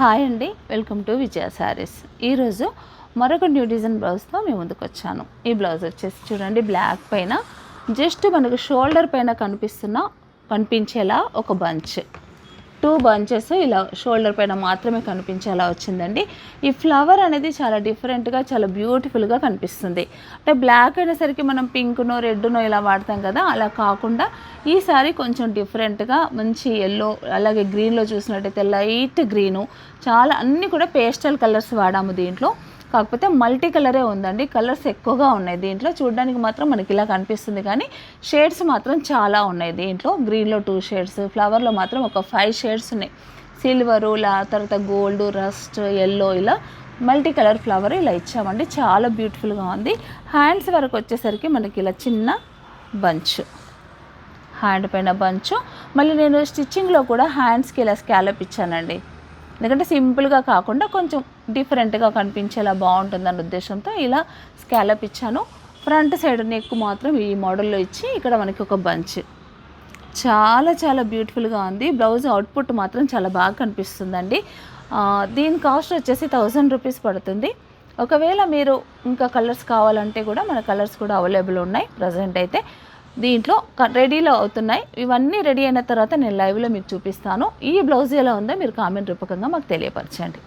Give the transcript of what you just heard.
Hi అండి, welcome to విజయ శారీస్. ఈరోజు మరొక న్యూ డిజైన్ బ్లౌజ్తో మేము ముందుకు వచ్చాను. ఈ బ్లౌజ్ వచ్చేసి చూడండి, బ్లాక్ పైన జస్ట్ మనకు షోల్డర్ పైన కనిపించేలా ఒక బంచ్, 2 బంచెస్ ఇలా షోల్డర్ పైన మాత్రమే కనిపించేలా వచ్చిందండి. ఈ ఫ్లవర్ అనేది చాలా డిఫరెంట్గా, చాలా బ్యూటిఫుల్గా కనిపిస్తుంది. అంటే బ్లాక్ అయినసరికి మనం పింక్నో రెడ్నో ఇలా వాడతాం కదా, అలా కాకుండా ఈసారి కొంచెం డిఫరెంట్గా మంచి ఎల్లో, అలాగే గ్రీన్లో చూసినట్టయితే లైట్ గ్రీను, చాలా అన్నీ కూడా పేస్టల్ కలర్స్ వాడాము దీంట్లో. కాకపోతే మల్టీ కలరే ఉందండి, కలర్స్ ఎక్కువగా ఉన్నాయి దీంట్లో. చూడడానికి మాత్రం మనకి ఇలా కనిపిస్తుంది కానీ షేడ్స్ మాత్రం చాలా ఉన్నాయి దీంట్లో. గ్రీన్లో 2 షేడ్స్, ఫ్లవర్లో మాత్రం ఒక 5 షేడ్స్ ఉన్నాయి. సిల్వరు, తర్వాత గోల్డ్, రస్ట్, ఎల్లో, ఇలా మల్టీ కలర్ ఫ్లవర్ ఇలా ఇచ్చామండి. చాలా బ్యూటిఫుల్గా ఉంది. హ్యాండ్స్ వరకు వచ్చేసరికి మనకి ఇలా చిన్న బంచ్, హ్యాండ్ పైన బంచు. మళ్ళీ నేను స్టిచ్చింగ్లో కూడా హ్యాండ్స్కి ఇలా స్కాలప్ ఇచ్చానండి, ఎందుకంటే సింపుల్గా కాకుండా కొంచెం డిఫరెంట్గా కనిపించేలా బాగుంటుందన్న ఉద్దేశంతో ఇలా స్కాలప్ ఇచ్చాను. ఫ్రంట్ సైడ్ నెక్ మాత్రం ఈ మోడల్లో ఇచ్చి ఇక్కడ మనకి ఒక బంచ్. చాలా చాలా బ్యూటిఫుల్గా ఉంది. బ్లౌజ్ అవుట్పుట్ మాత్రం చాలా బాగా కనిపిస్తుందండి. దీని కాస్ట్ వచ్చేసి 1000 రూపీస్ పడుతుంది. ఒకవేళ మీరు ఇంకా కలర్స్ కావాలంటే కూడా మన కలర్స్ కూడా అవైలబుల్ ఉన్నాయి ప్రజెంట్ అయితే. దీంట్లో రెడీలో అవుతున్నాయి. ఇవన్నీ రెడీ అయిన తర్వాత నేను లైవ్లో మీకు చూపిస్తాను. ఈ బ్లౌజ్ ఎలా ఉందో మీరు కామెంట్ రూపకంగా మాకు తెలియపరచండి.